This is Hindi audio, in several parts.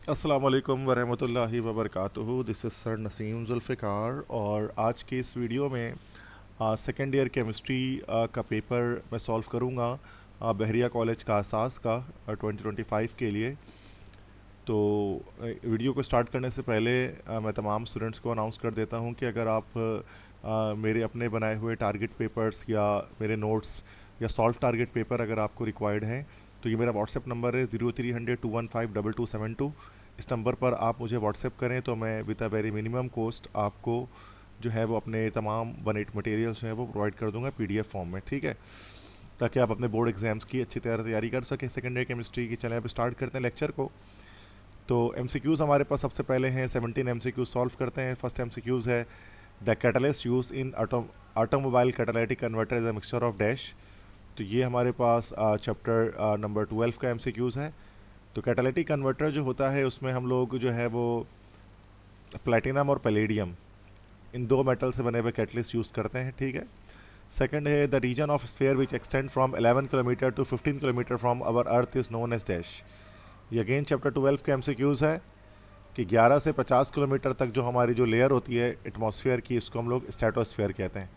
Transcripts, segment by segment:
अस्सलाम वालेकुम वरहमतुल्लाहि वबरकातुहू। This is sir Naseem Zulfiqar और आज के इस वीडियो में सेकेंड ईयर केमिस्ट्री का पेपर मैं सॉल्व करूँगा बहरिया कॉलेज का असास का 2025 के लिए। तो वीडियो को स्टार्ट करने से पहले मैं तमाम स्टूडेंट्स को अनाउंस कर देता हूँ कि अगर आप मेरे अपने बनाए हुए टारगेट पेपर्स या मेरे नोट्स या सॉल्व टारगेट पेपर अगर आपको रिक्वायर्ड हैं तो ये मेरा व्हाट्सएप नंबर है 0300 215 2272। इस नंबर पर आप मुझे व्हाट्सएप करें तो मैं with a very minimum cost आपको जो है वो अपने तमाम बनेट मटेरियल्स जो है वो प्रोवाइड कर दूंगा पीडीएफ फॉर्म में, ठीक है, ताकि आप अपने बोर्ड एग्जाम्स की अच्छी तरह तैयारी कर सकें सेकेंड ईयर केमिस्ट्री की। चलें अब स्टार्ट करते हैं लेक्चर को। तो एमसीक्यूज़ हमारे पास सबसे पहले हैं 17 एमसीक्यूज़ सॉल्व करते हैं। फर्स्ट एमसीक्यूज़ है the catalyst use in automobile catalytic converter is a mixture of dash. तो ये हमारे पास चैप्टर नंबर 12 का एमसीक्यूज़ है। तो कैटालिटिक कन्वर्टर जो होता है उसमें हम लोग जो है वो प्लेटिनम और पैलेडियम इन दो मेटल से बने हुए कैटलिस्ट यूज़ करते हैं, ठीक है। सेकंड है the region of sphere which extend from 11 kilometre to 15 kilometre from our earth is known as dash. ये अगेन चैप्टर 12 के एमसीक्यूज़ है कि 11 से 50 किलोमीटर तक जो हमारी जो लेयर होती है एटमॉस्फेयर की इसको हम लोग स्ट्रेटोस्फेयर कहते हैं,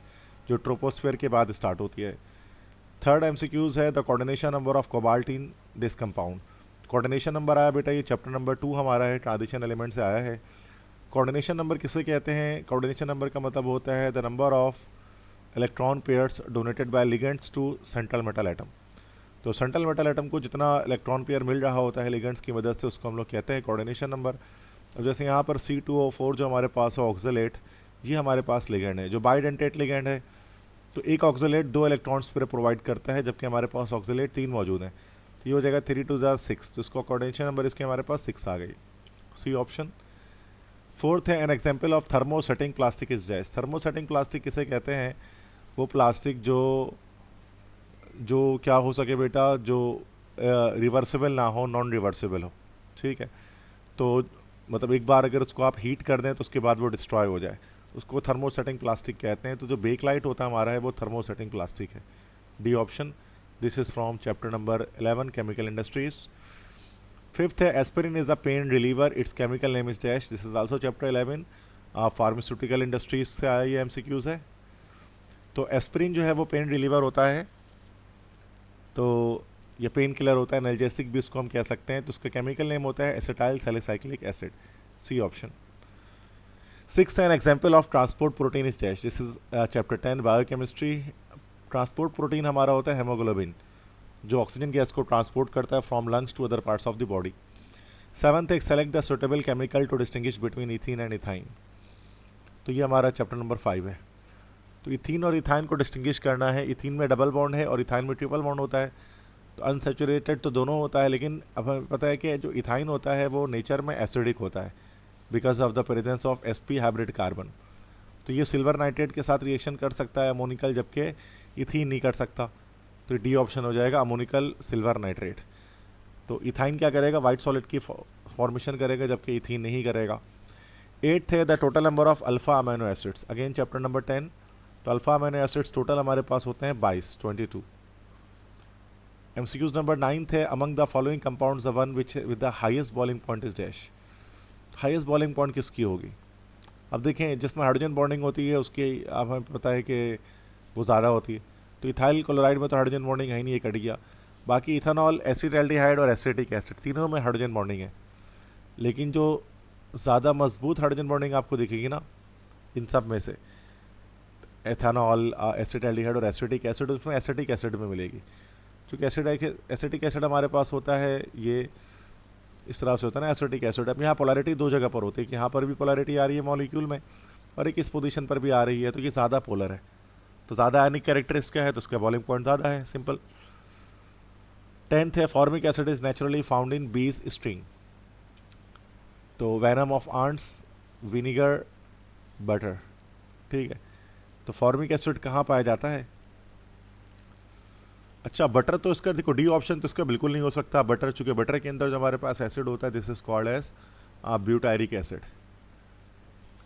जो ट्रोपोस्फेयर के बाद स्टार्ट होती है। थर्ड एमसीक्यूज़ है the coordination number of cobalt in this compound. Coordination number आया बेटा, ये चैप्टर नंबर 2 हमारा है, ट्रांजिशन एलिमेंट से आया है। कोऑर्डिनेशन नंबर किसे कहते हैं? कोऑर्डिनेशन नंबर का मतलब होता है the number of electron pairs donated by ligands to central metal atom. तो सेंट्रल मेटल एटम को जितना इलेक्ट्रॉन पेयर मिल रहा होता है लिगेंड्स की मदद से उसको हम लोग कहते हैं कोऑर्डिनेशन नंबर। अब जैसे यहाँ पर C2O4 जो हमारे पास है ऑक्सलेट, ये हमारे पास लिगेंड है जो बाइडेंटेट लिगेंड है। तो एक ऑक्सलेट 2 इलेक्ट्रॉन्स पर प्रोवाइड करता है जबकि हमारे पास ऑक्सलेट 3 मौजूद हैं। तो ये हो जाएगा 3 2 6। तो इसका कोऑर्डिनेशन नंबर इसके हमारे पास 6 आ गई, सी ऑप्शन। फोर्थ है N example of thermosetting plastic is जैस। थर्मोसेटिंग प्लास्टिक किसे कहते हैं? वो प्लास्टिक जो जो क्या हो सके बेटा, जो रिवर्सिबल ना हो, नॉन रिवर्सिबल हो, ठीक है। तो मतलब एक बार अगर उसको आप हीट कर दें तो उसके बाद वो डिस्ट्रॉय हो जाए, उसको थर्मोसेटिंग प्लास्टिक कहते हैं। तो जो बेकलाइट होता है हमारा है वो थर्मोसेटिंग प्लास्टिक है, D option. This is from chapter number 11 chemical industries. Fifth है aspirin is a pain reliever, its chemical name is dash. This is also chapter 11 pharmaceutical industries से आया ये एमसीक्यूज़ है। तो एस्पिरिन जो है वो पेन रिलीवर होता है, तो ये पेन किलर होता है, एनाल्जेसिक भी इसको हम कह सकते हैं। तो उसका केमिकल नेम होता है acetyl salicylic acid, C option. Six an example of transport protein is dash. This is chapter 10 biochemistry. Transport protein हमारा होता है हेमोग्लोबिन, जो ऑक्सीजन गैस को ट्रांसपोर्ट करता है from lungs to other parts of the body. Seventh है select the suitable chemical to distinguish between ethene and ethyne. तो ये हमारा चैप्टर नंबर 5 है। तो इथीन और इथाइन को डिस्टिंग्विश करना है। इथीन में डबल बॉन्ड है और इथाइन में ट्रिपल बॉन्ड होता है। तो अनसेचुरेटेड तो दोनों होता है, लेकिन अब हमें पता है कि जो इथाइन होता है वो नेचर में एसिडिक होता है because of the presence of sp hybrid carbon. तो ये सिल्वर नाइट्रेट के साथ रिएक्शन कर सकता है अमोनिकल, जबकि इथीन नहीं कर सकता। तो डी ऑप्शन हो जाएगा अमोनिकल सिल्वर नाइट्रेट। तो इथाइन क्या करेगा? वाइट सॉलिड की फॉर्मेशन करेगा जबकि इथीन नहीं करेगा। एट्थ है the total number of alpha amino acids, again chapter number 10। तो अल्फा अमीनो एसिड्स टोटल हमारे पास होते हैं 22। एमसीक्यूज नंबर 9 है among the following compounds the one which with the highest boiling point is dash. Highest boiling point किसकी होगी? अब देखें, जिसमें हाइड्रोजन बॉन्डिंग होती है उसकी अब हमें पता है कि वो ज़्यादा होती है। तो इथाइल क्लोराइड में तो हाइड्रोजन बॉन्डिंग है ही नहीं, ये कट गया। बाकी इथेनॉल, एसिटाल्डिहाइड और एसिटिक एसिड तीनों में हाइड्रोजन बॉन्डिंग है। लेकिन जो ज़्यादा मजबूत हाइड्रोजन बॉन्डिंग आपको दिखेगी ना इन सब में से, एथेनॉल, एसिटाल्डिहाइड और एसिटिक एसिड, उसमें एसिटिक एसिड में मिलेगी। चूँकि एसिटिक एसिड हमारे पास होता है, ये इस तरह से होता है ना एसिटिक एसिड। अब यहाँ पोलैरिटी दो जगह पर होती है कि यहाँ पर भी पोलैरिटी आ रही है मॉलिक्यूल में और एक इस पोजीशन पर भी आ रही है, तो ये ज़्यादा पोलर है। तो ज़्यादा आयनिक कैरेक्टरिस्टिक है तो उसका बॉइलिंग पॉइंट ज़्यादा है, सिंपल। 10th है formic acid is naturally found in bees sting. तो venom of ants, vinegar, butter, ठीक है। तो फॉर्मिक एसिड कहाँ पाया जाता है? अच्छा, बटर तो इसका देखो डी ऑप्शन तो इसका बिल्कुल नहीं हो सकता। बटर, चूँकि बटर के अंदर जो हमारे पास एसिड होता है this is called as butyric acid.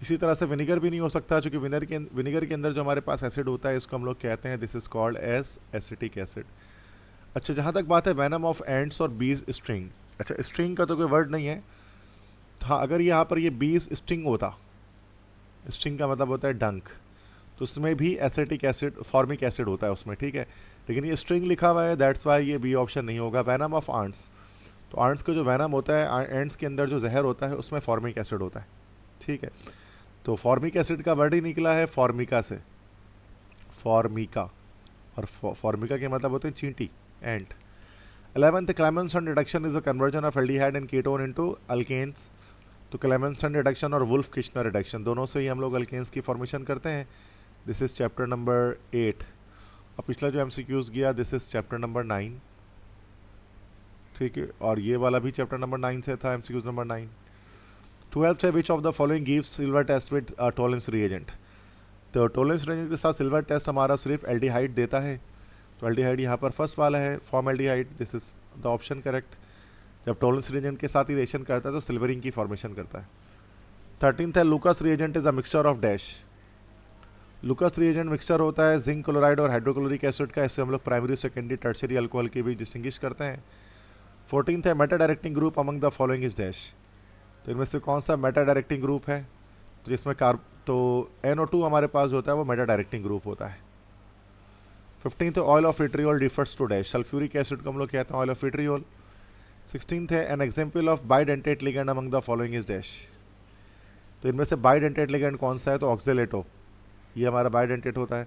इसी तरह से विनेगर भी नहीं हो सकता, चूँकि विनेगर के अंदर जो हमारे पास एसिड होता है इसको हम लोग कहते हैं this is called as acetic acid. अच्छा, जहाँ तक बात है वैनम ऑफ एंड्स और बीज स्ट्रिंग, अच्छा स्ट्रिंग का तो कोई वर्ड नहीं है, हाँ, अगर यहाँ पर ये 20 स्ट्रिंग होता, स्ट्रिंग का मतलब होता है डंक, तो उसमें भी एसिटिक एसिड फॉर्मिक एसिड होता है उसमें, ठीक है। लेकिन ये स्ट्रिंग लिखा हुआ है, दैट्स वाई ये बी ऑप्शन नहीं होगा। वैनम ऑफ आंट्स, तो आंट्स का जो वैनम होता है, एंट्स के अंदर जो जहर होता है उसमें फॉर्मिक एसिड होता है, ठीक है। तो फॉर्मिक एसिड का वर्ड ही निकला है फॉर्मिका से, फॉर्मिका, और फॉर्मिका के मतलब होते हैं चींटी, ant. 11th, Clemmensen reduction is a conversion of aldehyde and ketone into alkanes. तो क्लेमेंसन रिडक्शन और वुल्फ किश्नर रिडक्शन दोनों से ही हम लोग अल्केन्स की फॉर्मेशन करते हैं। This is chapter number 8। और पिछला जो एमसीक्यूज गया, दिस इज चैप्टर नंबर 9, ठीक है। और ये वाला भी चैप्टर नंबर 9 से था, एमसीक्यूज नंबर 9। 12th है, which of the following gives silver test with Tollens reagent. तो टॉलरेंस रिएजेंट के साथ सिल्वर टेस्ट हमारा सिर्फ एल्डिहाइड देता है, तो एल्डिहाइड यहाँ पर फर्स्ट वाला है, form aldehyde, this is the option correct. जब टॉलरेंस रिएजेंट के साथ ही रिएक्शन करता है तो सिल्वरिंग की फॉर्मेशन करता है। 13th है, Lucas reagent is a mixture of dash. Lucas reagent mixture होता है जिंक क्लोराइड और हाइड्रोक्लोरिक एसिड का, इससे हम लोग प्राइमरी सेकेंडरी टर्शियरी अल्कोहल के बीच डिस्टिंग्विश करते हैं। 14th है, Meta directing group among the following is dash. तो इनमें से कौन सा मेटा डायरेक्टिंग ग्रुप है, तो जिसमें तो NO2 हमारे पास होता है वो मेटा डायरेक्टिंग ग्रुप होता है। 15th है, oil of vitriol refers to dash. Sulphuric acid को हम लोग कहते हैं ऑयल ऑफ विट्रियोल। 16th है, N example of bidentate ligand among the following is dash. तो इनमें से बाइडेंटेट लिगेंड कौन सा है, तो ऑक्जेलेटो, ये हमारा बाइडेंटेट होता है।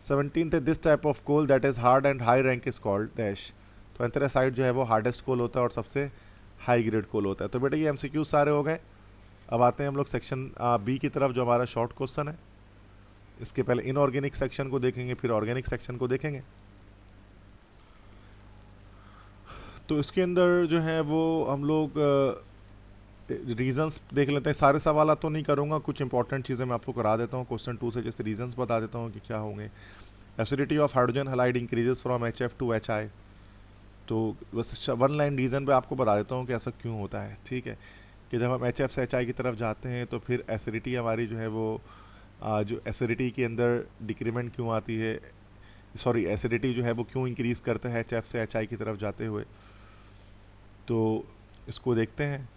17th है, this type of coal that is hard and high rank is called dash. तो एंथ्रेसाइट जो है वो हार्डेस्ट कोल होता है और सबसे हाई ग्रेड कोल होता है। तो बेटा ये एमसीक्यू सारे हो गए। अब आते हैं हम लोग सेक्शन बी की तरफ, जो हमारा शॉर्ट क्वेश्चन है। इसके पहले इनऑर्गेनिक सेक्शन को देखेंगे, फिर ऑर्गेनिक सेक्शन को देखेंगे। तो इसके अंदर जो है वो हम लोग रीजंस देख लेते हैं। सारे सवाल तो नहीं करूँगा, कुछ इंपॉर्टेंट चीज़ें मैं आपको करा देता हूँ क्वेश्चन 2 से, जैसे रीजंस बता देता हूँ कि क्या होंगे। Acidity of hydrogen halide increases from HF to HI। तो बस वन लाइन रीज़न पे आपको बता देता हूँ कि ऐसा क्यों होता है, ठीक है। कि जब हम HF से HI की तरफ जाते हैं तो फिर एसिडिटी हमारी जो है वो जो एसिडिटी के अंदर डिक्रीमेंट क्यों आती है, सॉरी एसिडिटी जो है वो क्यों इंक्रीज़ करता है HF से HI की तरफ जाते हुए, तो इसको देखते हैं।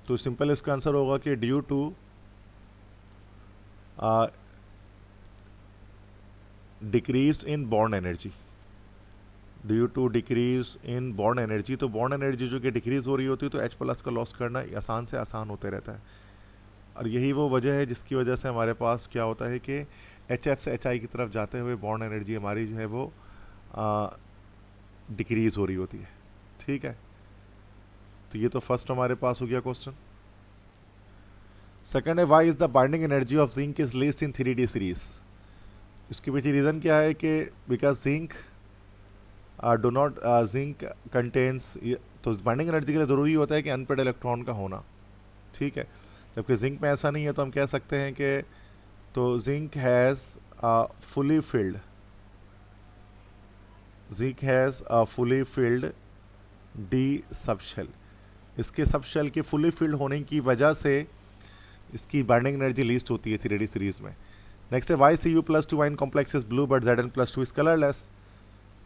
तो सिंपल इसका आंसर होगा कि due to decrease in bond energy, due to decrease in bond energy. तो बॉन्ड एनर्जी जो कि डिक्रीज हो रही होती है तो H+ का लॉस करना आसान से आसान होते रहता है। और यही वो वजह है जिसकी वजह से हमारे पास क्या होता है कि HF से HI की तरफ जाते हुए बॉन्ड एनर्जी हमारी जो है वो डिक्रीज हो रही होती है, ठीक है। तो ये तो फर्स्ट हमारे पास हो गया क्वेश्चन। सेकंड है, why is the binding energy of zinc is least in 3D series. इसके पीछे रीज़न क्या है कि because zinc do not zinc contains, तो बाइंडिंग एनर्जी के लिए ज़रूरी होता है कि अनपेड इलेक्ट्रॉन का होना, ठीक है। जबकि जिंक में ऐसा नहीं है, तो हम कह सकते हैं कि तो zinc has fully filled, zinc has fully filled D subshell. इसके सबशेल के फुली फिल्ड होने की वजह से इसकी बाइंडिंग एनर्जी लीस्ट होती है 3D सीरीज में। नेक्स्ट है, वाई Cu+2 आइन complex is blue but Zn+2 is colourless.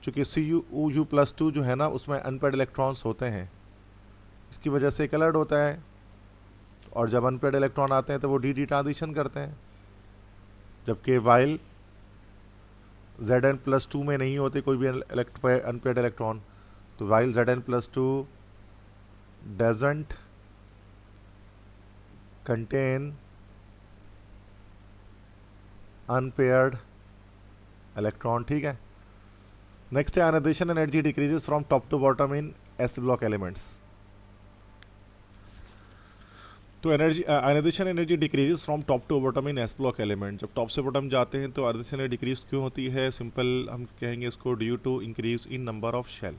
चूँकि Cu+2 जो है ना उसमें अनपेड इलेक्ट्रॉन्स होते हैं, इसकी वजह से कलर्ड होता है। और जब अनपेड इलेक्ट्रॉन आते हैं तो वो डी ट्रांजिशन करते हैं, जबकि वाइल Zn+2 में नहीं होते कोई भी अनपेड इलेक्ट्रॉन। तो while Zn+2 doesn't contain unpaired electron, ठीक है। नेक्स्ट है, ionization energy decreases from top to bottom in S block elements. तो energy ionization energy decreases from top to bottom in S block element. जब टॉप से बॉटम जाते हैं तो आयनाइजेशन एनर्जी डिक्रीज क्यों होती है, सिंपल हम कहेंगे इसको due to increase in number of shell,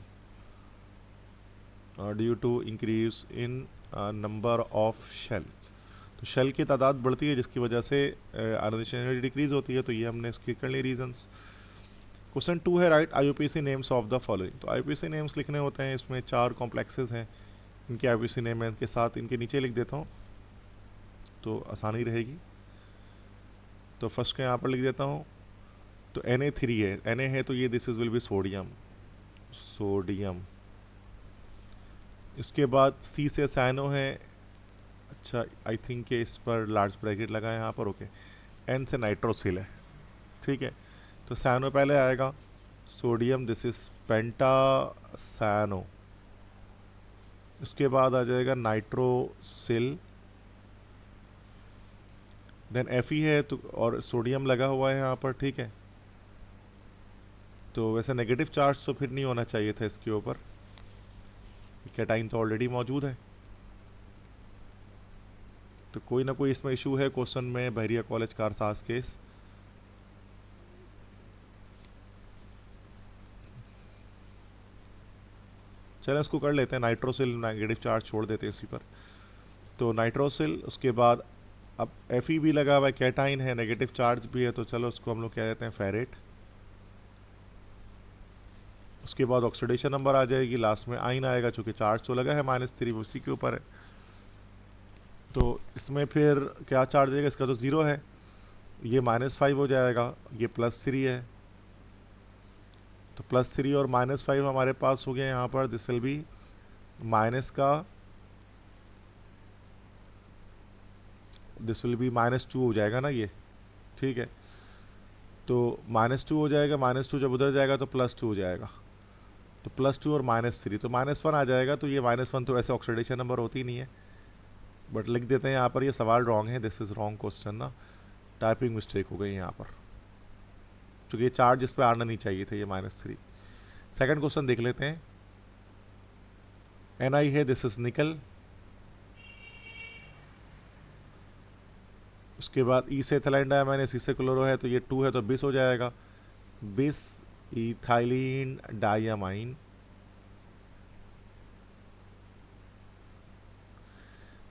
due to increase in number of shell. तो शेल की तादाद बढ़ती है जिसकी वजह से आयनाइजेशन एनर्जी डिक्रीज होती है। तो ये हमने इसकी कर ली रीजंस। क्वेश्चन 2 है, right IUPAC names of the following. तो IUPAC नेम्स लिखने होते हैं, इसमें 4 कॉम्प्लेक्सेस हैं, इनके IUPAC नेम है, इनके साथ इनके नीचे लिख देता हूँ तो आसानी रहेगी। तो फर्स्ट का यहाँ पर लिख देता हूँ। तो Na3 है, Na है तो ये this is will be sodium, sodium. इसके बाद सी से साइनो है। अच्छा, आई थिंक कि इस पर लार्ज ब्रैकेट लगा है यहाँ पर, ओके। एन से नाइट्रोसिल है, ठीक है। तो साइनो पहले आएगा, sodium, this is penta cyano. उसके बाद आ जाएगा नाइट्रोसिल, देन एफ ई है, तो और सोडियम लगा हुआ है यहाँ पर, ठीक है। तो वैसे नेगेटिव चार्ज तो फिर नहीं होना चाहिए था इसके ऊपर, कैटाइन तो ऑलरेडी मौजूद है। तो कोई ना कोई इसमें इशू है क्वेश्चन में, बहरिया कॉलेज कारसाज केस। चलें इसको कर लेते हैं, नाइट्रोसिल नेगेटिव चार्ज छोड़ देते हैं इसी पर। तो नाइट्रोसिल, उसके बाद अब एफ ई भी लगा हुआ है, कैटाइन है, नेगेटिव चार्ज भी है, तो चलो उसको हम लोग कह देते हैं फेरेट। उसके बाद ऑक्सीडेशन नंबर आ जाएगी, लास्ट में आइन आएगा, चूँकि चार्ज तो लगा है -3, उसी के ऊपर है। तो इसमें फिर क्या चार्ज आएगा, इसका तो ज़ीरो है, ये -5 हो जाएगा, ये +3 है। तो +3 और -5 हमारे पास हो गया यहाँ पर, दिस विल बी माइनस का, दिस विल बी -2 हो जाएगा ना ये, ठीक है। तो -2 हो जाएगा, -2 जब उधर जाएगा तो +2 हो जाएगा, तो +2 और -3, तो -1 आ जाएगा। तो ये -1 तो वैसे ऑक्सीडेशन नंबर होती नहीं है, बट लिख देते हैं यहाँ पर, ये सवाल रॉन्ग है, दिस इज़ रॉन्ग क्वेश्चन ना, टाइपिंग मिस्टेक हो गई यहाँ पर, क्योंकि ये चार्ज इस पर आना नहीं चाहिए था, ये -3। सेकंड क्वेश्चन देख लेते हैं। Ni है, दिस इज निकल। उसके बाद ई से एथिलाइन डायमाइन, सी से क्लोरो है, तो ये 2 है तो 20 हो जाएगा, 20 इथाइलिन डायमाइन।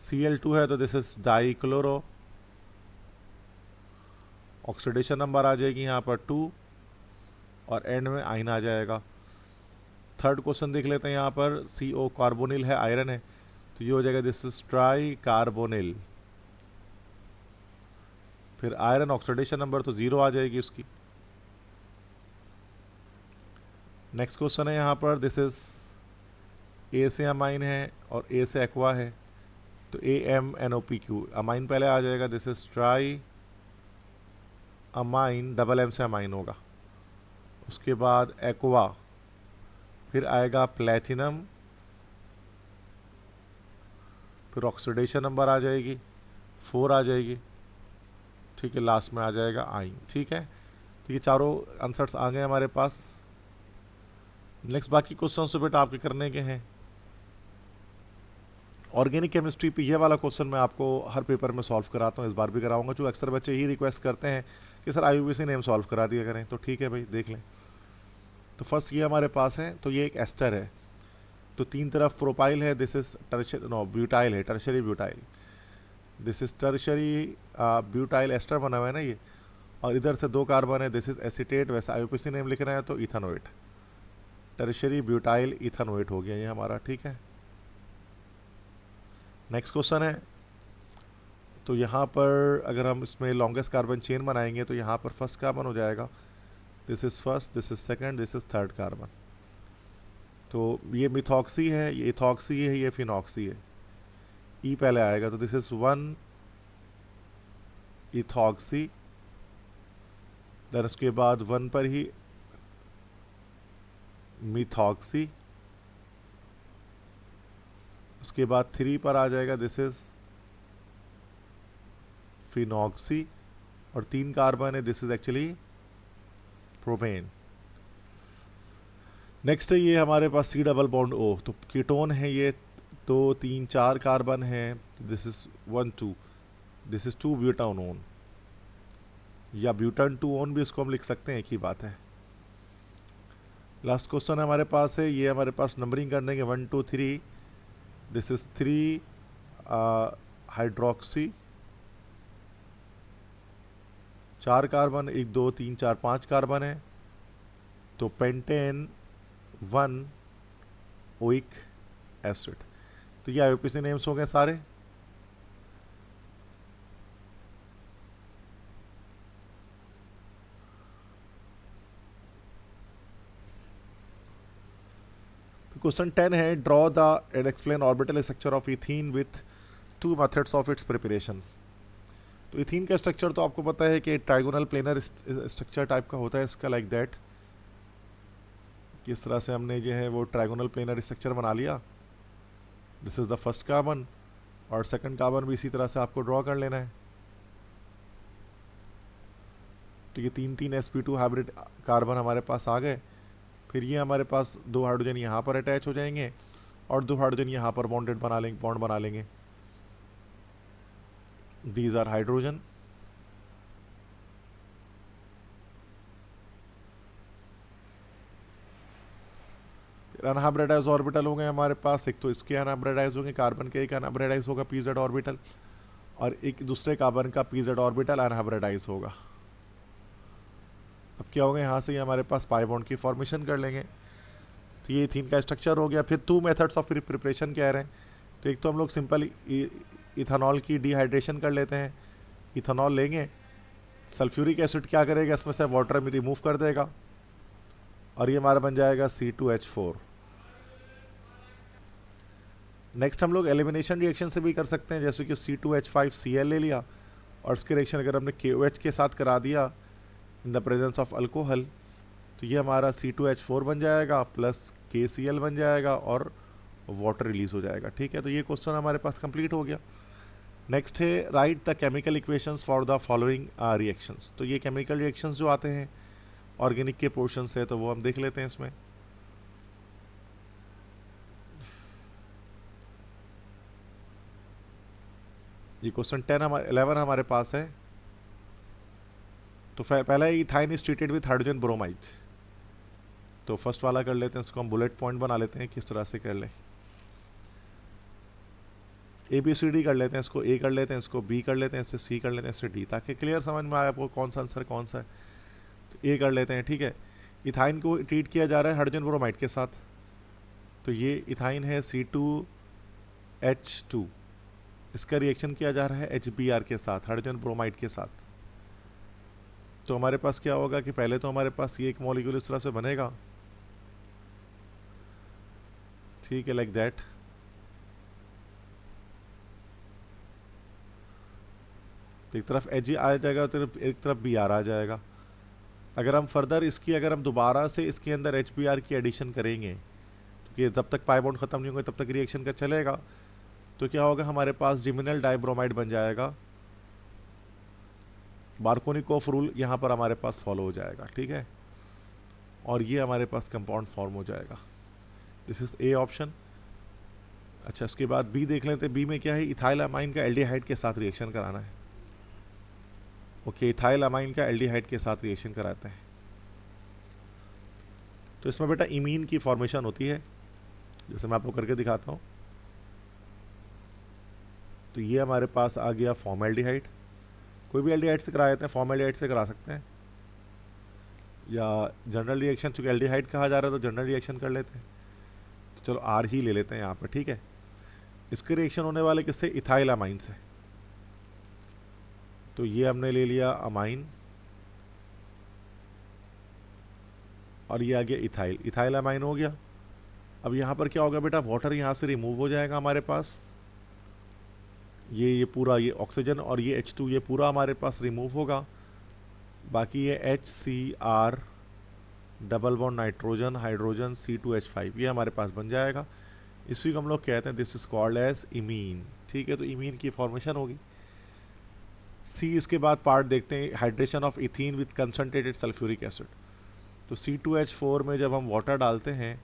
Cl2 है तो this is dichloro, oxidation number आ जाएगी यहाँ पर 2, और एंड में आइन आ जाएगा। थर्ड क्वेश्चन देख लेते हैं यहाँ पर, CO कार्बोनिल है, आयरन है, तो ये हो जाएगा दिस इज ट्राई कार्बोनिल। फिर आयरन ऑक्सीडेशन नंबर तो 0 आ जाएगी उसकी। नेक्स्ट क्वेश्चन है यहाँ पर, दिस इज ए से अमाइन है और ए से एक्वा है, तो AMNOPQ, अमाइन पहले आ जाएगा, this is try amine, double M से अमाइन होगा। उसके बाद एक्वा, फिर आएगा प्लेटिनम, फिर ऑक्सीडेशन नंबर आ जाएगी 4 आ जाएगी, ठीक है। लास्ट में आ जाएगा आइन, ठीक है। तो ये चारों आंसर्स आ गए हमारे पास। नेक्स्ट बाकी क्वेश्चन तो बेटा आपके करने के हैं। ऑर्गेनिक केमिस्ट्री पे ये वाला क्वेश्चन मैं आपको हर पेपर में सॉल्व कराता हूँ, इस बार भी कराऊंगा, जो अक्सर बच्चे ही रिक्वेस्ट करते हैं कि सर IUPAC नेम सॉल्व करा दिया करें, तो ठीक है भाई, देख लें। तो फर्स्ट ये हमारे पास है, तो ये एक एस्टर है, तो 3 तरफ प्रोपाइल है, दिस इज ब्यूटाइल है, tertiary butyl, this is tertiary butyl ester बना हुआ है ना ये, और इधर से 2 कार्बन है, दिस इज एसीटेट, वैसे IUPAC नेम लिखना है तो इथानोएट, टर्शरी ब्यूटाइल इथानोएट हो गया ये हमारा, ठीक है। नेक्स्ट क्वेश्चन है, तो यहाँ पर अगर हम इसमें लॉन्गेस्ट कार्बन चेन बनाएंगे, तो यहाँ पर फर्स्ट कार्बन हो जाएगा, this is first, this is second, this is third carbon. तो ये मिथॉक्सी है, ये इथॉक्सी है, ये फिनॉक्सी है, ई पहले आएगा, तो दिस इज़ 1 इथॉक्सी, देन उसके बाद 1 पर ही मिथॉक्सी, उसके बाद 3 पर आ जाएगा, दिस इज़ फिनॉक्सी, और 3 कार्बन है, this is actually propane. Next है ये हमारे पास C डबल बॉन्ड O, तो कीटोन है ये, 2 3 4 कार्बन है, this is 1 2, this is 2 butanone, या ब्यूटन 2 ओन भी इसको हम लिख सकते हैं, एक ही बात है। लास्ट क्वेश्चन हमारे पास है, ये हमारे पास नंबरिंग करने के 1 2 3, this is 3 hydroxy, 4 carbon, 1 2 3 4 5 carbon है, तो पेंटेन 1 ओइक एसिड। तो ये IUPAC नेम्स हो गए सारे। क्वेश्चन 10 है, draw the end explain orbital structure of ethene with two methods of its preparation. तो इथीन का स्ट्रक्चर तो आपको पता है कि ट्राइगोनल प्लेनर स्ट्रक्चर टाइप का होता है इसका, लाइक दैट। किस तरह से हमने जो है वो ट्राइगोनल प्लेनर स्ट्रक्चर बना लिया। This is the first carbon, और सेकंड कार्बन भी इसी तरह से आपको ड्रॉ कर लेना है। तो ये 3 sp2 हाइब्रिड कार्बन हमारे पास आ गए। फिर ये हमारे पास 2 हाइड्रोजन यहाँ पर अटैच हो जाएंगे और 2 हाइड्रोजन यहाँ पर बॉन्ड बना लेंगे। These are hydrogen. Unhybridise orbital हो गए हमारे पास, एक तो इसके अनहाइब्रिडाइज होंगे, कार्बन के एक अनहाइब्रिडाइज होगा pz ऑर्बिटल, और एक दूसरे कार्बन का pz ऑर्बिटल अनहाइब्रिडाइज होगा। अब क्या होगा, यहाँ से ये हमारे पास पाई बॉन्ड की फॉर्मेशन कर लेंगे। तो ये इथीन का स्ट्रक्चर हो गया। फिर 2 मेथड्स ऑफ प्रिपरेशन कह रहे हैं। तो एक तो हम लोग सिंपल इथेनॉल की डिहाइड्रेशन कर लेते हैं। इथेनॉल लेंगे, सल्फ्यूरिक एसिड क्या करेगा, इसमें से वाटर में रिमूव कर देगा, और ये हमारा बन जाएगा C2H4। नेक्स्ट हम लोग एलिमिनेशन रिएक्शन से भी कर सकते हैं, जैसे कि C2H5Cl ले लिया और इसके रिएक्शन अगर हमने KOH के साथ करा दिया इन द प्रेजेंस ऑफ अल्कोहल, तो ये हमारा C2H4 बन जाएगा प्लस KCl बन जाएगा और वाटर रिलीज हो जाएगा। ठीक है, तो ये क्वेश्चन हमारे पास कंप्लीट हो गया। नेक्स्ट है, right the chemical equations for the following reactions. तो ये केमिकल रिएक्शंस जो आते हैं ऑर्गेनिक के पोर्शन से, तो वो हम देख लेते हैं इसमें। ये क्वेश्चन 11 हमारे पास है। तो पहला ethyne is treated with hydrogen bromide. तो फर्स्ट वाला कर लेते हैं, इसको हम बुलेट पॉइंट बना लेते हैं किस तरह से कर लें। ABCD कर लेते हैं, इसको A कर लेते हैं, इसको B कर लेते हैं, इससे C कर लेते हैं, इससे D, ताकि क्लियर समझ में आए आपको कौन सा आंसर कौन सा है। तो A कर लेते हैं। ठीक है, इथाइन को ट्रीट किया जा रहा है हाइड्रोजन ब्रोमाइड के साथ। तो ये इथाइन है C2H2, इसका रिएक्शन किया जा रहा है HBr के साथ, हाइड्रोजन ब्रोमाइड के साथ। तो हमारे पास क्या होगा कि पहले तो हमारे पास ये एक मॉलिक्यूल इस तरह से बनेगा। ठीक है, लाइक दैट। तो एक तरफ Ag आ जाएगा तो एक तरफ Br आ जाएगा। अगर हम फर्दर इसकी अगर हम दोबारा से इसके अंदर HBr की एडिशन करेंगे, क्योंकि जब तक पाई बॉन्ड ख़त्म नहीं होंगे तब तक रिएक्शन का चलेगा, तो क्या होगा, हमारे पास जिमिनल डाइब्रोमाइड बन जाएगा। मार्कोनिकोफ रूल यहाँ पर हमारे पास फॉलो हो जाएगा। ठीक है, और ये हमारे पास कंपाउंड फॉर्म हो जाएगा। This is A option. अच्छा, इसके बाद B देख लेते हैं। B में क्या है, इथाइल अमाइन का एल्डिहाइड के साथ रिएक्शन कराना है। ओके, इथाइल अमाइन का एल्डिहाइड के साथ रिएक्शन कराते हैं। तो इसमें बेटा इमीन की फॉर्मेशन होती है, जैसे मैं आपको करके दिखाता हूँ। तो ये हमारे पास आ गया फॉर्मल्डिहाइड। कोई भी एल्डिहाइड से करा देते हैं, फॉर्मल्डिहाइड से करा सकते हैं, या जनरल रिएक्शन, चूँकि एल्डिहाइड कहा जा रहा है तो जनरल रिएक्शन कर लेते हैं। तो चलो R ही ले लेते हैं यहाँ पर। ठीक है, इसके रिएक्शन होने वाले किससे, इथाइल अमाइन से। तो ये हमने ले लिया अमाइन, और ये आ गया इथाइल, इथाइल अमाइन हो गया। अब यहाँ पर क्या होगा बेटा, वाटर यहाँ से रिमूव हो जाएगा हमारे पास। ये पूरा ये ऑक्सीजन और ये H2 ये पूरा हमारे पास रिमूव होगा। बाकी ये HCr double bond nitrogen hydrogen C2H5 ये हमारे पास बन जाएगा। इसी को हम लोग कहते हैं this is called as imine. ठीक है, तो इमीन की फॉर्मेशन होगी। C इसके बाद पार्ट देखते हैं, hydration of ethene with concentrated sulphuric acid. तो C2H4 में जब हम वाटर डालते हैं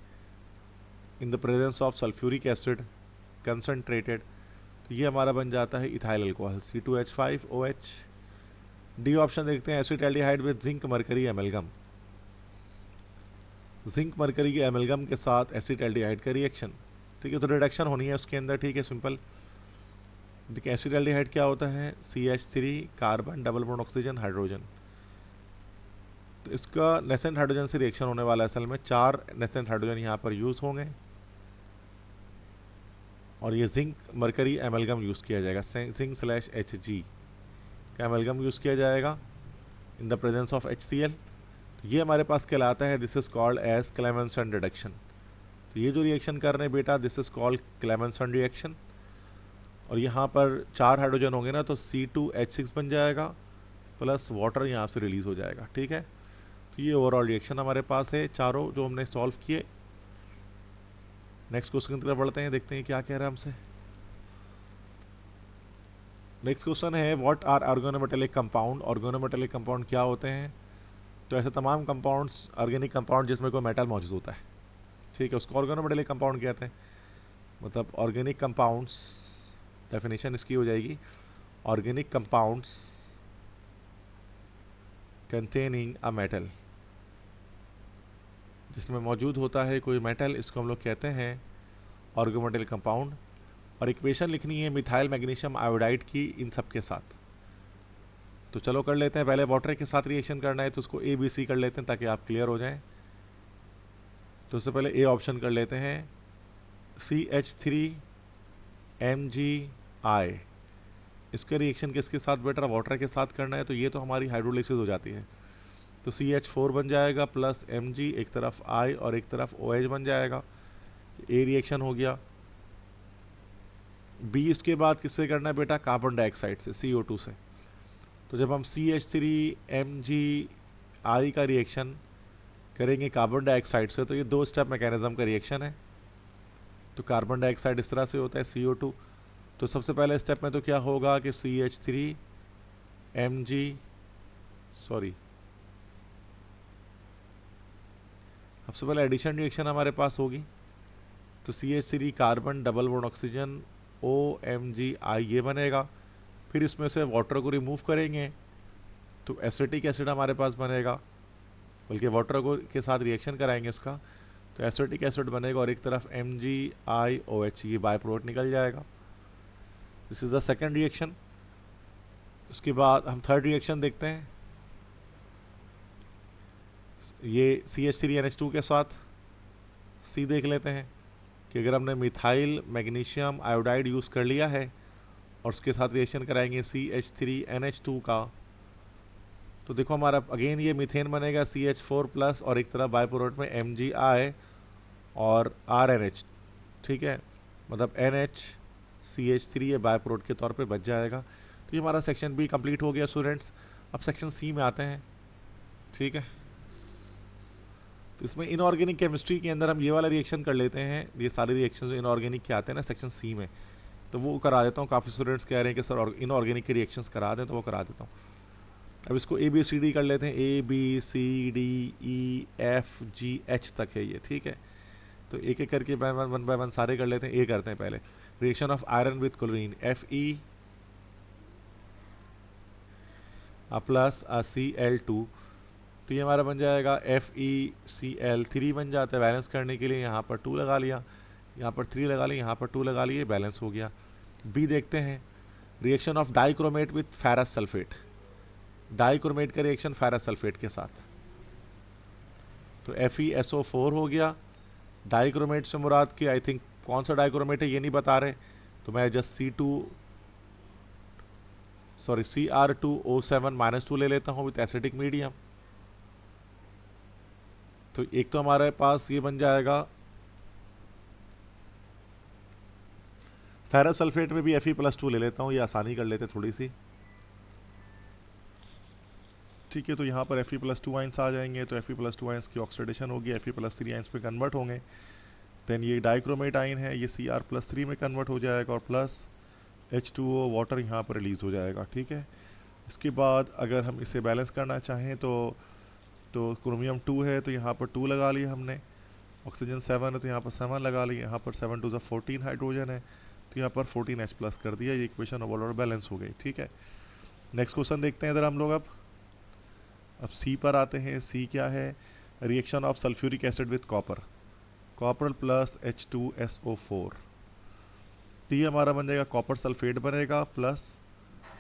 इन the presence of sulphuric acid concentrated, तो ये हमारा बन जाता है ethyl alcohol C2H5OH। D option देखते हैं, acetaldehyde with zinc mercury amalgam. Zinc mercury के एमलगम के साथ एसिटाल्डिहाइड का रिएक्शन। ठीक है, तो रिडक्शन होनी है उसके अंदर। ठीक है, सिंपल। देखिए एसिटाल्डिहाइड क्या होता है, CH3 carbon double bond oxygen hydrogen. तो इसका नेसेंट हाइड्रोजन से रिएक्शन होने वाला है। असल में 4 नेसेंट हाइड्रोजन यहाँ पर यूज़ होंगे, और ये जिंक मरकरी एमलगम यूज़ किया जाएगा। जिंक/Hg का एमलगम यूज़ किया जाएगा in the presence of HCl। तो ये हमारे पास कहलाता है, this is called as Clemmensen reduction. तो ये जो रिएक्शन कर रहे हैं बेटा, this is called Clemmensen reaction. और यहाँ पर 4 हाइड्रोजन होंगे ना, तो C2H6 बन जाएगा प्लस वाटर यहाँ से रिलीज़ हो जाएगा। ठीक है, तो ये ओवरऑल रिएक्शन हमारे पास है चारों जो हमने सॉल्व किए। नेक्स्ट क्वेश्चन की तरफ बढ़ते हैं, देखते हैं क्या कह रहा है हमसे। नेक्स्ट क्वेश्चन है what are organometallic compound. Organometallic compound क्या होते हैं? तो ऐसे तमाम कंपाउंड्स, ऑर्गेनिक कंपाउंड जिसमें कोई मेटल मौजूद होता है, ठीक है, उसको ऑर्गेनोमेटेलिक कंपाउंड कहते हैं। मतलब ऑर्गेनिक कंपाउंड्स, डेफिनेशन इसकी हो जाएगी organic compounds containing a metal, जिसमें मौजूद होता है कोई मेटल, इसको हम लोग कहते हैं ऑर्गेनोमेटेलिक कंपाउंड। और इक्वेशन लिखनी है मिथाइल मैग्नीशियम आयोडाइड की इन सब के साथ। तो चलो कर लेते हैं, पहले वाटर के साथ रिएक्शन करना है तो उसको ABC कर लेते हैं ताकि आप क्लियर हो जाएं। तो उससे पहले ए ऑप्शन कर लेते हैं, CH3MgI। इसका रिएक्शन किसके साथ बेटा? वाटर के साथ करना है, तो ये तो हमारी हाइड्रोलिसिस हो जाती है। तो CH4 बन जाएगा प्लस Mg, एक तरफ I और एक तरफ OH बन जाएगा। ए रिएक्शन हो गया। बी इसके बाद किससे करना है बेटा? कार्बन डाइऑक्साइड से, CO2 से। तो जब हम CH3MgI का रिएक्शन करेंगे कार्बन डाइऑक्साइड से, तो ये 2 स्टेप मैकेनिज्म का रिएक्शन है। तो कार्बन डाइऑक्साइड इस तरह से होता है CO2। तो सबसे पहले स्टेप में तो क्या होगा कि सबसे पहले एडिशन रिएक्शन हमारे पास होगी। तो CH3 carbon double bond oxygen OMgI ये बनेगा। फिर इसमें से वाटर को रिमूव करेंगे तो एसिटिक एसिड हमारे पास बनेगा, बल्कि वाटर को के साथ रिएक्शन कराएंगे इसका, तो एसिटिक एसिड बनेगा और एक तरफ MgIOH ये बाय प्रोडक्ट निकल जाएगा। This is the second reaction. उसके बाद हम थर्ड रिएक्शन देखते हैं, ये CH3NH2 के साथ सी देख लेते हैं कि अगर हमने मिथाइल मैग्नीशियम आयोडाइड यूज़ कर लिया है और उसके साथ रिएक्शन कराएंगे CH3NH2 का, तो देखो हमारा अगेन ये मीथेन बनेगा CH4 प्लस और एक तरफ बाय प्रोडक्ट में MgI और RNH। ठीक है, मतलब NH CH3 ये बाय प्रोडक्ट के तौर पे बच जाएगा। तो ये हमारा सेक्शन बी कंप्लीट हो गया स्टूडेंट्स। अब सेक्शन सी में आते हैं। ठीक है, तो इसमें इनऑर्गेनिक केमिस्ट्री के अंदर हम ये वाला रिएक्शन कर लेते हैं। ये सारे रिएक्शन जो इनऑर्गेनिक के आते हैं ना सेक्शन सी में, तो वो करा देता हूँ। काफ़ी स्टूडेंट्स कह रहे हैं कि सर इनऑर्गेनिक के रिएक्शंस करा दें, तो वो करा देता हूँ। अब इसको ABCD कर लेते हैं, ABCDEFGH तक है ये। ठीक है, तो एक एक करके वन बाय वन सारे कर लेते हैं। ए करते हैं पहले, reaction of iron with chlorine Fe plus Cl2। तो ये हमारा बन जाएगा FeCl3 बन जाता है। बैलेंस करने के लिए यहाँ पर 2 लगा लिया, यहाँ पर 3 लगा लिया, यहाँ पर 2 लगा लिए, बैलेंस हो गया। बी देखते हैं, reaction of dichromate with ferrous sulphate. Dichromate का रिएक्शन फेरस सल्फेट के साथ, तो FeSO4 हो गया। डाइक्रोमेट से मुराद की आई थिंक कौन सा डाइक्रोमेट है ये नहीं बता रहे, तो मैं जस्ट CR2O7-2 ले लेता हूँ विथ एसिडिक मीडियम। तो एक तो हमारे पास ये बन जाएगा, फेरस सल्फेट में भी Fe+2 ले लेता हूँ, ये आसानी कर लेते थोड़ी सी। ठीक है, तो यहाँ पर Fe+2 आइंस आ जाएंगे, तो Fe+2 आइंस की ऑक्सीडेशन होगी, Fe+3 आइंस पे कन्वर्ट होंगे। देन ये डाइक्रोमेट आइन है, ये Cr+3 में कन्वर्ट हो जाएगा और प्लस H2O वाटर यहाँ पर रिलीज़ हो जाएगा। ठीक है, इसके बाद अगर हम इसे बैलेंस करना चाहें तो क्रोमियम 2 है, तो यहाँ पर 2 लगा लिया हमने। ऑक्सीजन 7 है, तो यहाँ पर 7 लगा लिया। यहाँ पर 7 2 14 हाइड्रोजन है, तो यहाँ पर 14H+ कर दिया। ये इक्वेशन ओवरऑल बैलेंस हो गई। ठीक है, नेक्स्ट क्वेश्चन देखते हैं इधर हम लोग। अब सी पर आते हैं। सी क्या है? Reaction of sulphuric acid with copper, copper plus H2SO4। टी हमारा बन जाएगा कॉपर सल्फेट बनेगा plus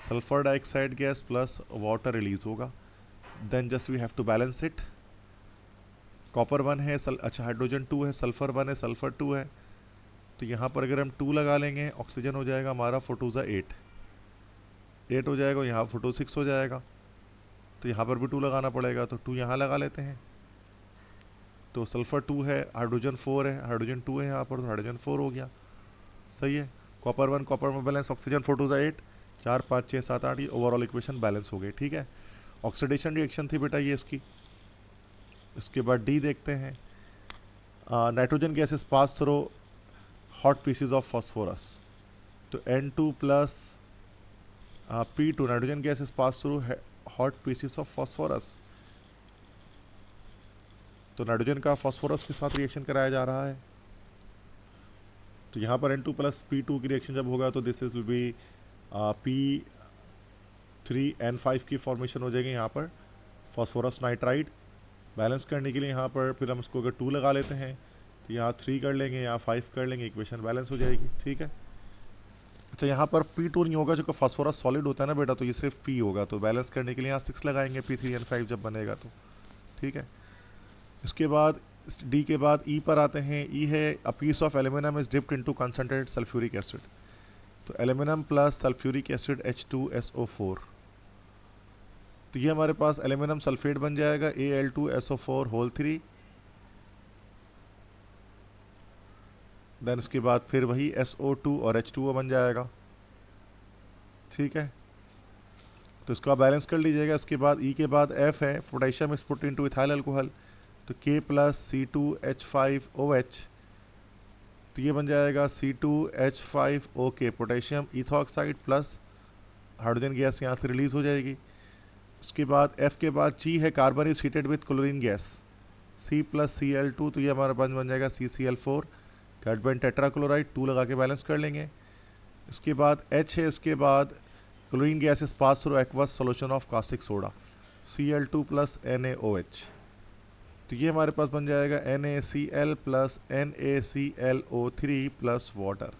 sulphur dioxide gas plus water release होगा। Then just we have to balance it. Copper 1 है, अच्छा हाइड्रोजन 2 है, सल्फर 1 है, सल्फर 2 है, तो यहाँ पर अगर हम 2 लगा लेंगे, ऑक्सीजन हो जाएगा हमारा 4 2 8 हो जाएगा, यहाँ 4 2 6 हो जाएगा, तो यहाँ पर भी 2 लगाना पड़ेगा, तो 2 यहाँ लगा लेते हैं। तो सल्फ़र 2 है, हाइड्रोजन 4 है, हाइड्रोजन 2 है यहाँ पर, तो हाइड्रोजन 4 हो गया। सही है। कॉपर 1 कॉपर में बैलेंस, ऑक्सीजन 4 2 8, 4 5 6 7 8, ये ओवरऑल इक्वेशन बैलेंस हो गई। ठीक है, ऑक्सीडेशन रिएक्शन थी बेटा ये इसकी। इसके बाद डी देखते हैं। Nitrogen gases pass through hot pieces of phosphorus, तो N2 plus P2, nitrogen gases pass through hot pieces of phosphorus, तो नाइट्रोजन का फॉस्फोरस के साथ रिएक्शन कराया जा रहा है। तो यहाँ पर N2 प्लस P2 की रिएक्शन जब होगा तो this is will be P3N5 की फॉर्मेशन हो जाएगी यहाँ पर फॉस्फोरस नाइट्राइड। बैलेंस करने के लिए यहाँ पर फिर हम इसको अगर 2 लगा लेते हैं तो यहाँ 3 कर लेंगे, यहाँ 5 कर लेंगे, इक्वेशन बैलेंस हो जाएगी। ठीक है। अच्छा, यहाँ पर P2 नहीं होगा, जो कि फॉस्फोरस सॉलिड होता है ना बेटा, तो ये सिर्फ P होगा, तो बैलेंस करने के लिए यहाँ 6 लगाएंगे P3N5 जब बनेगा तो। ठीक है। इसके बाद डी के बाद ई पर आते हैं। ई है a piece of aluminium is dipped into concentrated sulphuric acid, तो aluminium plus sulphuric acid H2SO4, तो ये हमारे पास एल्यूमिनियम सल्फेट बन जाएगा Al2SO4 होल 3। देन इसके बाद फिर वही SO2 और H2O बन जाएगा। ठीक है, तो इसका बैलेंस कर लीजिएगा। इसके बाद ई के बाद F है, potassium is put into ethyl alcohol, तो K प्लस C2H5OH, तो ये बन जाएगा C2H5OK, potassium ethoxide plus hydrogen gas यहाँ से रिलीज़ हो जाएगी। उसके बाद F के बाद G है, carbon is heated with chlorine gas, C plus Cl2, तो ये हमारा बन जाएगा CCl4, कार्बन टेट्राक्लोराइड 2 लगा के बैलेंस कर लेंगे। इसके बाद H है, इसके बाद chlorine gas is pass through aqueous solution of caustic soda, Cl2 plus NaOH, तो ये हमारे पास बन जाएगा NaCl plus NaClO3 plus water.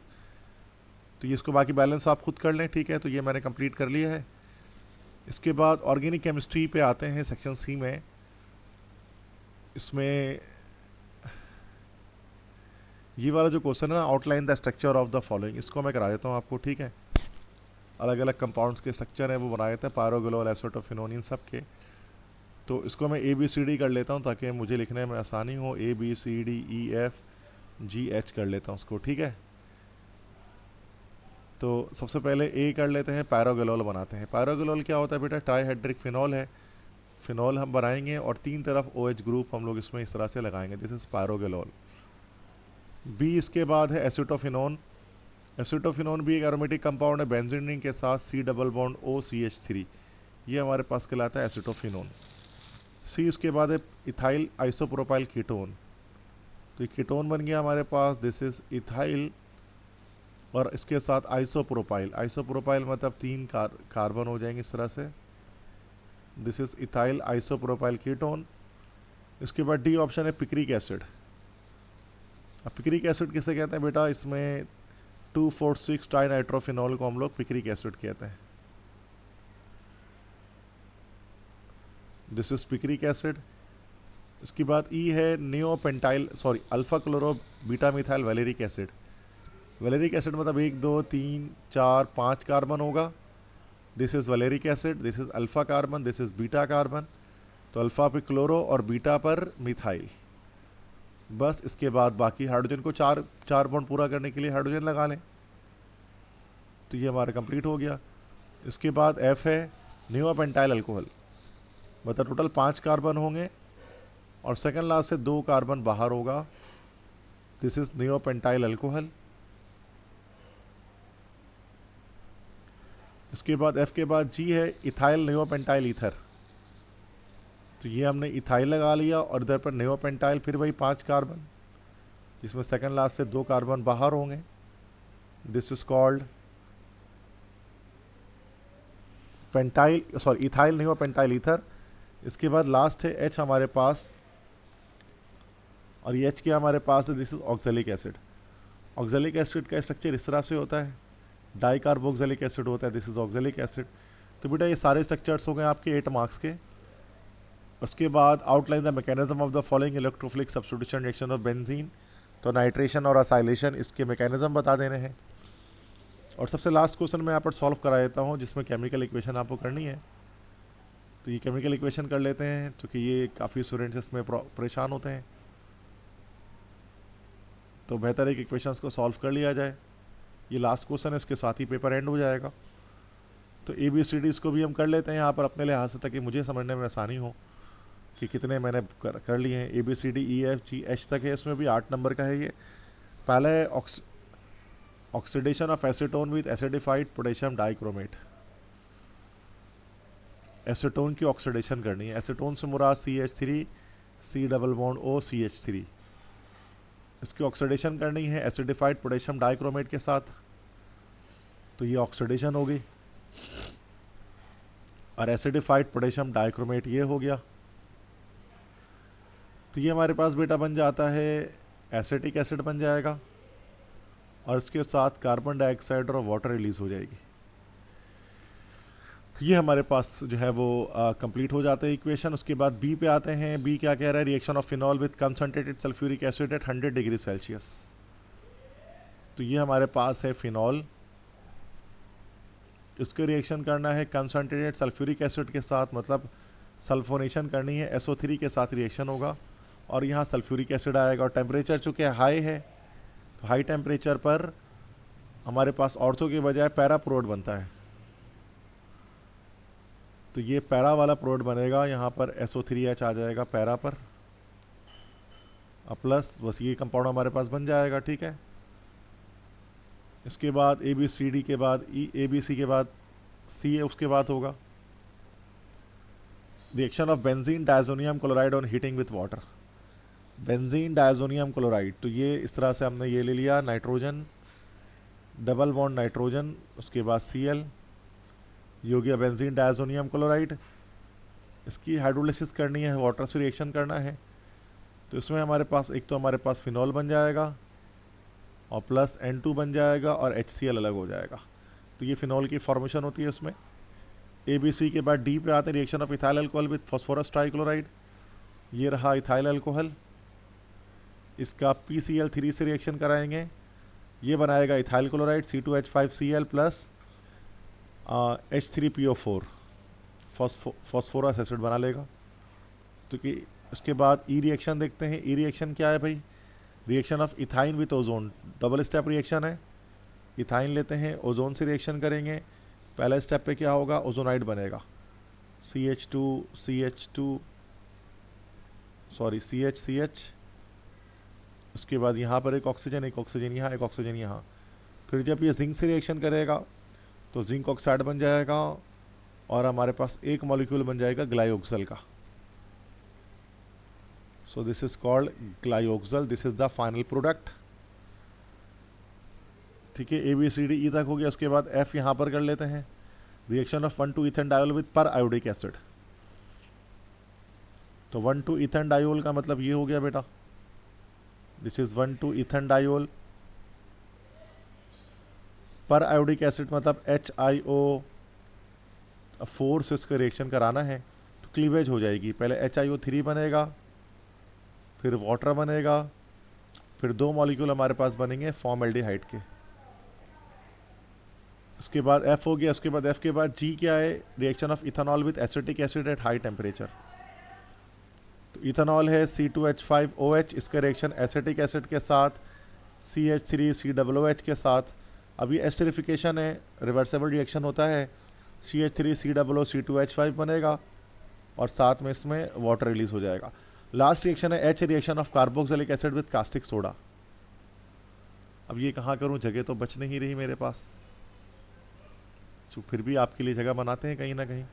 तो ये इसको बाकी बैलेंस आप खुद कर लें। ठीक है, तो ये मैंने कंप्लीट कर लिया है। इसके बाद ऑर्गेनिक केमिस्ट्री पे आते हैं सेक्शन सी में। इसमें ये वाला जो क्वेश्चन है ना, outline the structure of the following, इसको मैं करा देता हूँ आपको। ठीक है, अलग अलग कंपाउंड्स के स्ट्रक्चर है वो बना देते हैं, पायरोग्लोल, एसिटोफिनोन, इन सब के। तो इसको मैं ABCD कर लेता हूँ ताकि मुझे लिखने में आसानी हो। ABCDEFGH कर लेता हूँ उसको। ठीक है, तो सबसे पहले A कर लेते हैं, पायरोग्लोल बनाते हैं। पायरोग्लोल क्या होता है बेटा, ट्राईहाइड्रिक फिनॉल है। फिनॉल हम बनाएंगे और 3 तरफ OH ग्रुप हम लोग इसमें इस तरह से लगाएंगे, दिस इज पायरोग्लोल। B इसके बाद है एसिटोफिनोन। एसिटोफिनोन भी एक एरोमेटिक कंपाउंड है, बेंजीन रिंग के साथ C डबल बॉन्ड OCH3, ये हमारे पास कहलाता है एसिटोफिनोन। C इसके बाद है इथाइल आइसोप्रोपाइल कीटोन, तो ये कीटोन बन गया हमारे पास, दिस इज इथाइल, और इसके साथ आइसोप्रोपाइल, आइसोप्रोपाइल मतलब 3 कार्बन हो जाएंगे इस तरह से, this is ethyl isopropyl ketone. इसके बाद डी ऑप्शन है पिक्रिक एसिड। अब पिक्रिक एसिड किसे कहते हैं बेटा, इसमें 2,4,6 ट्राइनाइट्रोफिनॉल को हम लोग पिक्रिक एसिड कहते हैं, दिस इज पिक्रिक एसिड। इसके बाद ई है alpha chloro beta methyl valeric acid. Valeric acid मतलब 1 2 3 4 5 कार्बन होगा, this is valeric acid, this is alpha carbon, this is beta carbon, तो अल्फा पे क्लोरो और बीटा पर मिथाइल। बस इसके बाद बाकी हाइड्रोजन को 4 बॉन्ड पूरा करने के लिए हाइड्रोजन लगा लें, तो ये हमारा कंप्लीट हो गया। इसके बाद F है नियोपेंटाइल अल्कोहल, मतलब टोटल 5 कार्बन होंगे और सेकंड लास्ट से 2 कार्बन बाहर होगा, दिस इज नियोपेंटाइल अल्कोहल। इसके बाद F के बाद G है इथाइल नियोपेंटाइल ईथर, तो ये हमने इथाइल लगा लिया और इधर पर नियोपेंटाइल, फिर वही 5 कार्बन जिसमें सेकंड लास्ट से 2 कार्बन बाहर होंगे, this is called ethyl neopentyl ether. इसके बाद लास्ट है H हमारे पास, और ये H क्या हमारे पास है, this is oxalic acid. Oxalic acid का स्ट्रक्चर इस तरह से होता है, डाइकार्बोक्सिलिक एसिड होता है, दिस इज ऑक्जेलिक एसिड। तो बेटा ये सारे स्ट्रक्चर्स हो गए आपके 8 मार्क्स के। उसके बाद outline the mechanism of the following electrophilic substitution reaction of benzene, तो नाइट्रेशन और असाइलेशन इसके मैकेनिज्म बता देने हैं। और सबसे लास्ट क्वेश्चन मैं यहाँ पर सॉल्व करा देता हूँ जिसमें केमिकल इक्वेशन आपको करनी है। तो ये केमिकल इक्वेशन कर लेते हैं क्योंकि ये काफ़ी स्टूडेंट्स इसमें परेशान होते हैं। तो बेहतर है कि क्वेश्चंस को सॉल्व कर लिया जाए। ये लास्ट क्वेश्चन है, इसके साथ ही पेपर एंड हो जाएगा। तो ABCDs को भी हम कर लेते हैं यहाँ पर अपने लिहाज से, ताकि मुझे समझने में आसानी हो कि कितने मैंने कर लिए हैं। ABCDEFGH तक है, इसमें भी 8 नंबर का है ये। पहला है oxidation of acetone with acidified potassium dichromate. Acetone की ऑक्सीडेशन करनी है। एसीटोन से मुराद CH3 C double bond O CH3, इसकी ऑक्सीडेशन करनी है एसिडिफाइड पोटेशियम डाइक्रोमेट के साथ। तो ये ऑक्सीडेशन हो गई, और एसिडिफाइड पोटेशियम डाइक्रोमेट ये हो गया। तो ये हमारे पास बेटा बन जाता है एसिटिक एसिड बन जाएगा, और इसके साथ कार्बन डाइऑक्साइड और वाटर रिलीज हो जाएगी। तो ये हमारे पास जो है वो कंप्लीट हो जाता है इक्वेशन। उसके बाद बी पे आते हैं। बी क्या कह रहा है? Reaction of phenol with concentrated sulphuric acid at 100 degree Celsius. तो ये हमारे पास है फिनॉल, इसके रिएक्शन करना है कंसनट्रेटेड सल्फ्यूरिक एसिड के साथ, मतलब सल्फोनेशन करनी है, SO3 के साथ रिएक्शन होगा और यहाँ सल्फ्यूरिक एसिड आएगा। और टेम्परेचर चूँकि हाई है, तो हाई टेम्परेचर पर हमारे पास ऑर्थो के बजाय पैरा प्रोड बनता है। तो ये पैरा वाला प्रोड बनेगा, यहाँ पर SO3H आ जाएगा पैरा पर, प्लस बस ये कंपाउंड हमारे पास बन जाएगा। ठीक है, इसके बाद ABCD के बाद ABC के बाद C उसके बाद होगा reaction of benzene diazonium chloride on heating with water. Benzene diazonium chloride, तो ये इस तरह से हमने ये ले लिया, नाइट्रोजन डबल बॉन्ड नाइट्रोजन, उसके बाद Cl, ये हो गया बेंजीन डायजोनियम क्लोराइड। इसकी हाइड्रोलिसिस करनी है, वाटर से रिएक्शन करना है। तो इसमें हमारे पास एक तो हमारे पास फिनॉल बन जाएगा और प्लस N2 बन जाएगा और HCl अलग हो जाएगा। तो ये फिनॉल की फॉर्मेशन होती है इसमें। ABC के बाद D पे आते हैं, reaction of ethyl alcohol with phosphorus trichloride. ये रहा इथाइल अल्कोहल, इसका PCl3 से रिएक्शन कराएंगे, ये बनाएगा ethyl chloride C2H5Cl plus H3PO4, phosphorus acid बना लेगा। तो कि उसके बाद ई रिएक्शन देखते हैं। ई रिएक्शन क्या है भाई? Reaction of ethyne with ozone, double step reaction है। इथाइन लेते हैं, ओजोन से रिएक्शन करेंगे। पहला स्टेप पे क्या होगा? ओजोनाइड बनेगा, CH CH। उसके बाद यहाँ पर एक ऑक्सीजन यहाँ, एक ऑक्सीजन यहाँ। फिर जब ये जिंक से रिएक्शन करेगा तो जिंक ऑक्साइड बन जाएगा और हमारे पास एक मॉलिक्यूल बन जाएगा ग्लाइओक्सल का। So this is called glyoxal, this is the final product. ठीक है, ABCD E तक हो गया। उसके बाद F यहाँ पर कर लेते हैं, reaction of 1,2 ethane diol with पर आयोडिक एसिड। तो 1,2 इथेन डायोल का मतलब ये हो गया बेटा, दिस इज 1,2 इथेन डायोल पर आयोडिक एसिड, मतलब HiO4 से इसका रिएक्शन कराना है तो क्लीवेज हो जाएगी। पहले HiO3 बनेगा, फिर वाटर बनेगा, फिर 2 मॉलिक्यूल हमारे पास बनेंगे फॉर्मल्डिहाइड के। उसके बाद F हो गया। उसके बाद F के बाद G क्या है? Reaction of ethanol with acetic acid at high temperature. तो इथेनॉल है C2H5OH, इसका रिएक्शन एसिटिक एसिड के साथ CH3 COOH के साथ। अभी एस्टरिफिकेशन है, रिवर्सेबल रिएक्शन होता है, CH3 COO C2H5 बनेगा और साथ में इसमें वाटर रिलीज हो जाएगा। लास्ट रिएक्शन है H, reaction of carboxylic acid with caustic soda. अब ये कहाँ करूँ, जगह तो बच नहीं रही मेरे पास, तो फिर भी आपके लिए जगह बनाते हैं कहीं ना कहीं।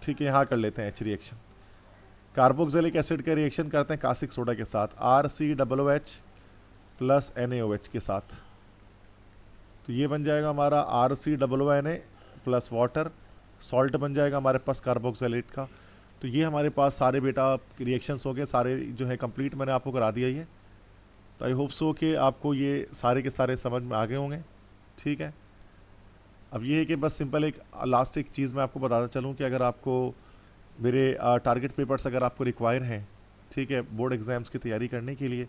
ठीक है, यहाँ कर लेते हैं H रिएक्शन। कार्बोक्सिलिक एसिड का रिएक्शन करते हैं कास्टिक सोडा के साथ, RCOOH प्लस NaOH के साथ। तो ये बन जाएगा हमारा RCOONA प्लस वाटर, सॉल्ट बन जाएगा हमारे पास कार्बोक्सिलेट का। तो ये हमारे पास सारे बेटा रिएक्शंस हो गए, सारे जो है कंप्लीट मैंने आपको करा दिया ये। तो आई होप सो कि आपको ये सारे के सारे समझ में आ गए होंगे। ठीक है, अब ये है कि बस सिंपल एक लास्ट एक चीज़ मैं आपको बताता चलूँ कि अगर आपको मेरे टारगेट पेपर्स अगर आपको रिक्वायर हैं, ठीक है, बोर्ड एग्ज़ाम्स की तैयारी करने के लिए,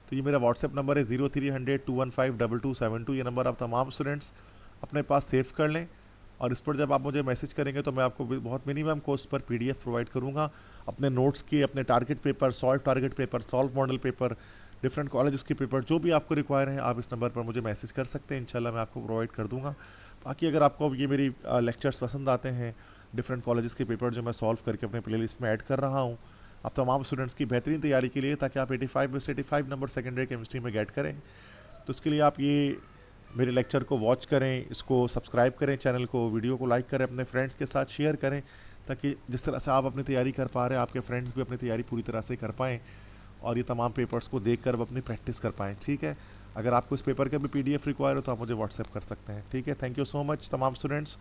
तो ये मेरा व्हाट्सएप नंबर है 0300 215 2272। ये नंबर आप तमाम स्टूडेंट्स अपने पास सेव कर लें और इस पर जब आप मुझे मैसेज करेंगे तो मैं आपको बहुत minimum cost per PDF provide करूँगा अपने नोट्स की, अपने target paper, solve target paper, solve model paper, different colleges के पेपर, जो भी आपको रिक्वायर है आप इस नंबर पर मुझे मैसेज कर सकते हैं। इंशाल्लाह मैं आपको प्रोवाइड कर दूँगा। बाकी अगर आपको ये मेरी लेक्चर्स पसंद आते हैं, डिफरेंट कॉलेजेस के पेपर जो मैं सॉल्व करके अपने प्लेलिस्ट में ऐड कर रहा हूँ आप तमाम स्टूडेंट्स की बेहतरीन तैयारी के लिए, ताकि आप 85 में से 85 नंबर सेकेंडरी केमिस्ट्री में गेट करें, तो इसके लिए आप ये मेरे लेक्चर को वॉच करें, इसको सब्सक्राइब करें, चैनल को, वीडियो को लाइक करें, अपने फ्रेंड्स के साथ शेयर करें, ताकि जिस तरह से आप अपनी तैयारी कर पा रहे हैं आपके फ्रेंड्स भी अपनी तैयारी पूरी तरह से कर पाएँ और ये तमाम पेपर्स को देख कर अपनी प्रैक्टिस कर पाएँ। ठीक है, अगर आपको इस पेपर का भी PDF रिक्वायर हो तो आप मुझे व्हाट्सएप कर सकते हैं। ठीक है, थैंक यू सो मच तमाम स्टूडेंट्स।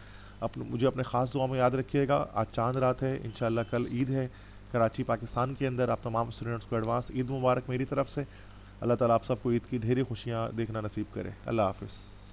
मुझे अपने ख़ास दुआ में याद रखिएगा। आज चांद रात है, इंशाल्लाह कल ईद है कराची पाकिस्तान के अंदर। आप तमाम स्टूडेंट्स को एडवांस ईद मुबारक मेरी तरफ से। अल्लाह ताला आप सबको ईद की ढेरी खुशियाँ देखना नसीब करे। अल्लाह हाफ़िज़।